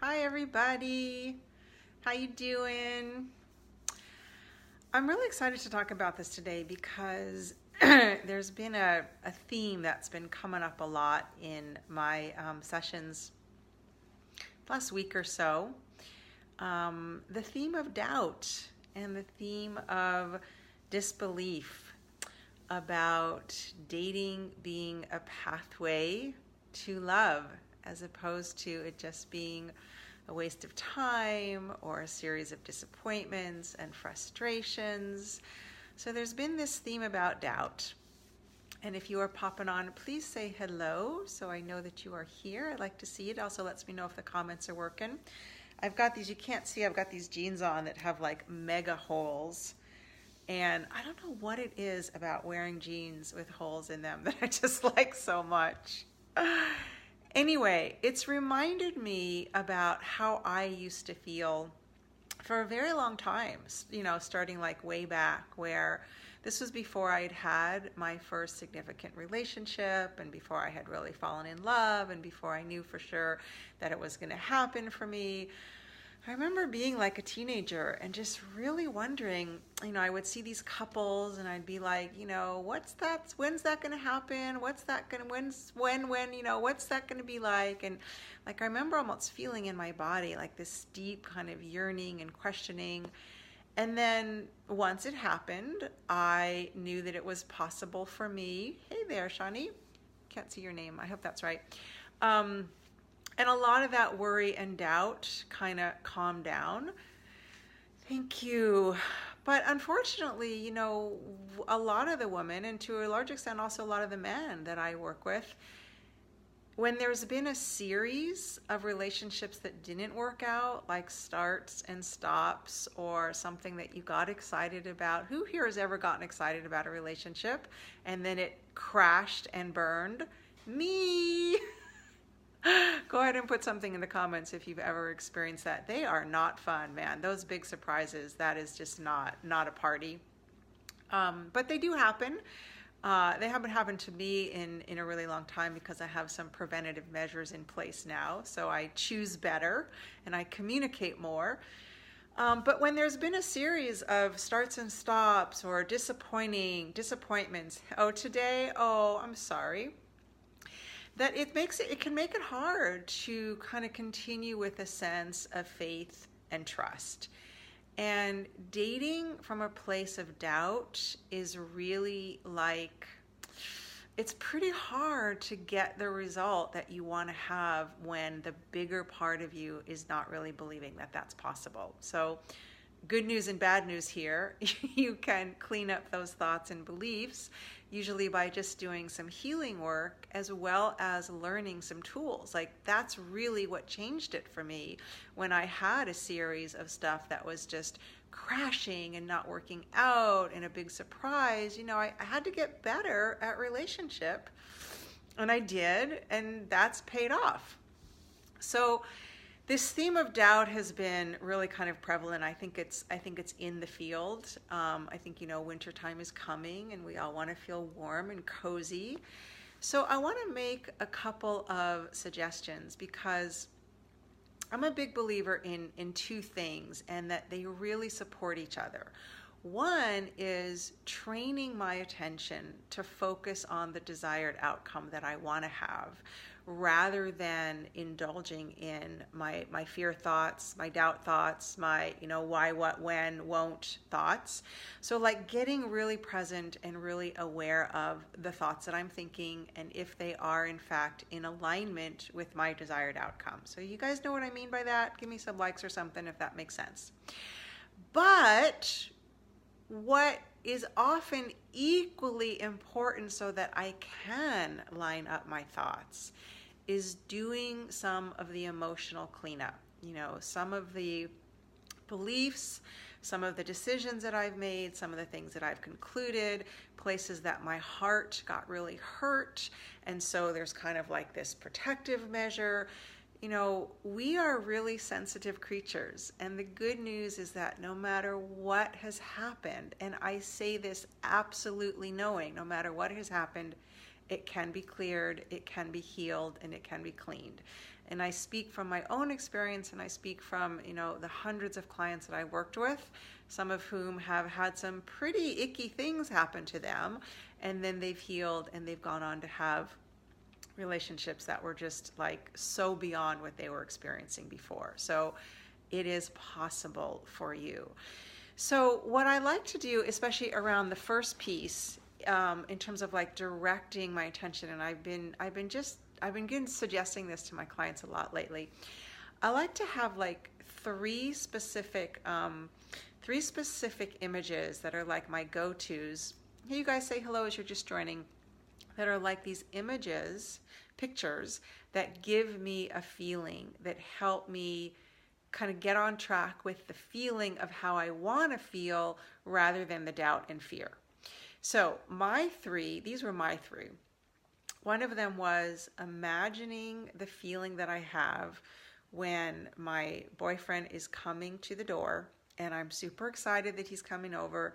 Hi everybody. How you doing? I'm really excited to talk about this today because there's been a theme that's been coming up a lot in my sessions last week or so. The theme of doubt and the theme of disbelief about dating being a pathway to love as opposed to it just being a waste of time or a series of disappointments and frustrations. So there's been this theme about doubt. And if you are popping on, please say hello so I know that you are here. I'd like to see it. Also lets me know if the comments are working. I've got these, you can't see, I've got these jeans on that have like mega holes. And I don't know what it is about wearing jeans with holes in them that I just like so much. Anyway, it's reminded me about how I used to feel for a very long time, starting like way back where this was before I had had my first significant relationship and before I had really fallen in love and before I knew for sure that it was going to happen for me. I remember being like a teenager and just really wondering, I would see these couples and I'd be like, what's that, when's that going to happen? What's that going to, what's that going to be like? And like, I remember almost feeling in my body like this deep kind of yearning and questioning. And then once it happened, I knew that it was possible for me. Hey there, Shani. Can't see your name. I hope that's right. And a lot of that worry and doubt kind of calmed down. Thank you. But unfortunately, a lot of the women, and to a large extent also a lot of the men that I work with, when there's been a series of relationships that didn't work out, like starts and stops, or something that you got excited about, who here has ever gotten excited about a relationship and then it crashed and burned? Me! Go ahead and put something in the comments if you've ever experienced that. They are not fun, man. Those big surprises, that is just not a party. But they do happen. They haven't happened to me in a really long time because I have some preventative measures in place now. So I choose better and I communicate more. But when there's been a series of starts and stops or disappointments, I'm sorry, that it can make it hard to kind of continue with a sense of faith and trust. And dating from a place of doubt is really like, it's pretty hard to get the result that you want to have when the bigger part of you is not really believing that that's possible. So good news and bad news here. You can clean up those thoughts and beliefs, usually by just doing some healing work as well as learning some tools. Like that's really what changed it for me when I had a series of stuff that was just crashing and not working out and a big surprise. I had to get better at relationship, and I did, and that's paid off. So this theme of doubt has been really kind of prevalent. I think it's in the field. I think, wintertime is coming and we all want to feel warm and cozy. So I want to make a couple of suggestions because I'm a big believer in two things and that they really support each other. One is training my attention to focus on the desired outcome that I want to have, rather than indulging in my fear thoughts, my doubt thoughts, my why, what, when, won't thoughts. So like getting really present and really aware of the thoughts that I'm thinking and if they are in fact in alignment with my desired outcome. So you guys know what I mean by that? Give me some likes or something if that makes sense. But what is often equally important so that I can line up my thoughts is doing some of the emotional cleanup. Some of the beliefs, some of the decisions that I've made, some of the things that I've concluded, places that my heart got really hurt. And so there's kind of like this protective measure. We are really sensitive creatures, and the good news is that no matter what has happened, and I say this absolutely knowing, no matter what has happened, it can be cleared, it can be healed, and it can be cleaned. and I speak from my own experience, and I speak from, the hundreds of clients that I worked with, some of whom have had some pretty icky things happen to them, and then they've healed and they've gone on to have relationships that were just like so beyond what they were experiencing before. So it is possible for you. So what I like to do, especially around the first piece, in terms of like directing my attention, and I've been suggesting this to my clients a lot lately. I like to have like three specific images that are like my go-tos. Hey, you guys say hello as you're just joining. That are like these pictures that give me a feeling, that help me kind of get on track with the feeling of how I want to feel rather than the doubt and fear. So these were my three. One of them was imagining the feeling that I have when my boyfriend is coming to the door, and I'm super excited that he's coming over,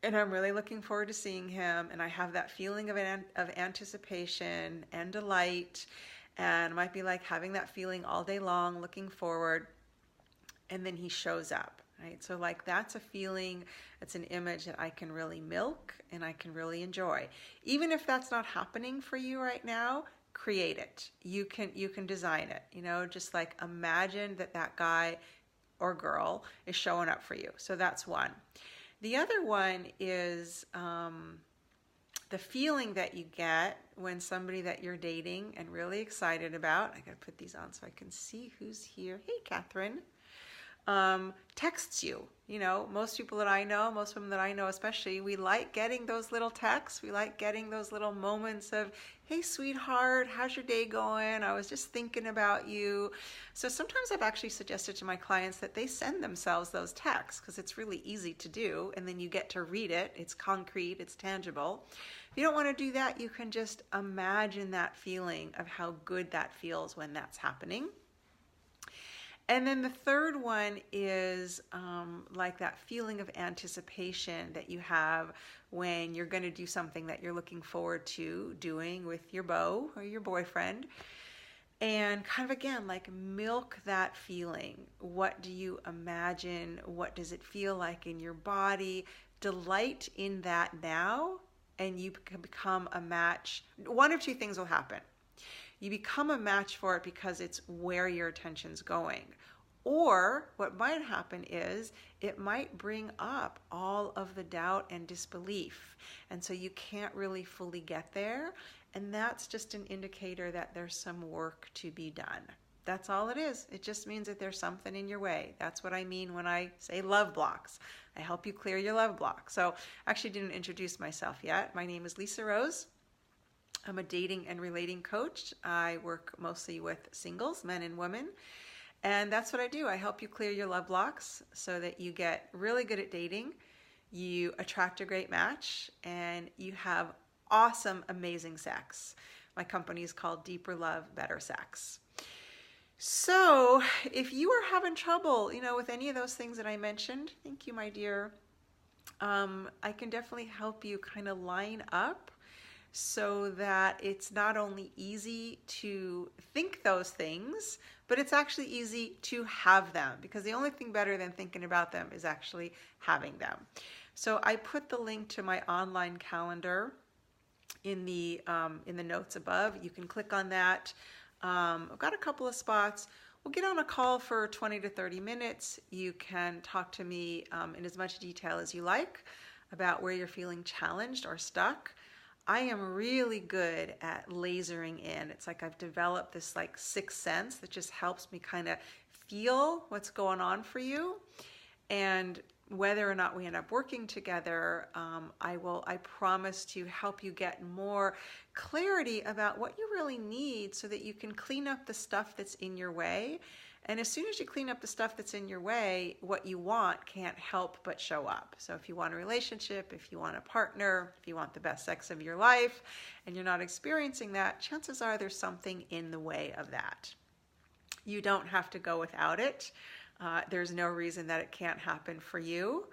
and I'm really looking forward to seeing him, and I have that feeling of anticipation and delight, and it might be like having that feeling all day long, looking forward, and then he shows up, right? So like that's a feeling, it's an image that I can really milk and I can really enjoy. Even if that's not happening for you right now, create it. You can design it, just like imagine that guy or girl is showing up for you. So that's one. The other one is the feeling that you get when somebody that you're dating and really excited about, I gotta put these on so I can see who's here. Hey, Catherine. Texts you. Most people that I know, most women that I know especially, we like getting those little texts. We like getting those little moments of, hey, sweetheart, how's your day going? I was just thinking about you. So sometimes I've actually suggested to my clients that they send themselves those texts because it's really easy to do, and then you get to read it. It's concrete, it's tangible. If you don't want to do that, you can just imagine that feeling of how good that feels when that's happening. And then the third one is like that feeling of anticipation that you have when you're going to do something that you're looking forward to doing with your beau or your boyfriend. And kind of again, like milk that feeling. What do you imagine? What does it feel like in your body? Delight in that now, and you can become a match. One of two things will happen. You become a match for it because it's where your attention's going. Or what might happen is it might bring up all of the doubt and disbelief. And so you can't really fully get there. And that's just an indicator that there's some work to be done. That's all it is. It just means that there's something in your way. That's what I mean when I say love blocks. I help you clear your love block. So I actually didn't introduce myself yet. My name is Lisa Rose. I'm a dating and relating coach. I work mostly with singles, men and women. And that's what I do. I help you clear your love blocks so that you get really good at dating, you attract a great match, and you have awesome, amazing sex. My company is called Deeper Love, Better Sex. So if you are having trouble, with any of those things that I mentioned, thank you, my dear, I can definitely help you kind of line up so that it's not only easy to think those things, but it's actually easy to have them, because the only thing better than thinking about them is actually having them. So I put the link to my online calendar in the notes above. You can click on that. I've got a couple of spots. We'll get on a call for 20 to 30 minutes. You can talk to me in as much detail as you like about where you're feeling challenged or stuck. I am really good at lasering in. It's like I've developed this like sixth sense that just helps me kind of feel what's going on for you. And whether or not we end up working together, I promise to help you get more clarity about what you really need so that you can clean up the stuff that's in your way. And as soon as you clean up the stuff that's in your way, what you want can't help but show up. So if you want a relationship, if you want a partner, if you want the best sex of your life, and you're not experiencing that, chances are there's something in the way of that. You don't have to go without it. There's no reason that it can't happen for you.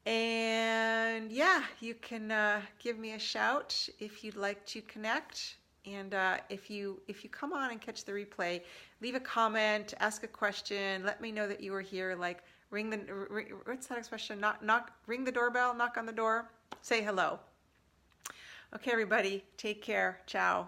And yeah, you can give me a shout if you'd like to connect. And if you come on and catch the replay, leave a comment, ask a question, let me know that you were here. Like what's that expression? Ring the doorbell, knock on the door, say hello. Okay, everybody, take care. Ciao.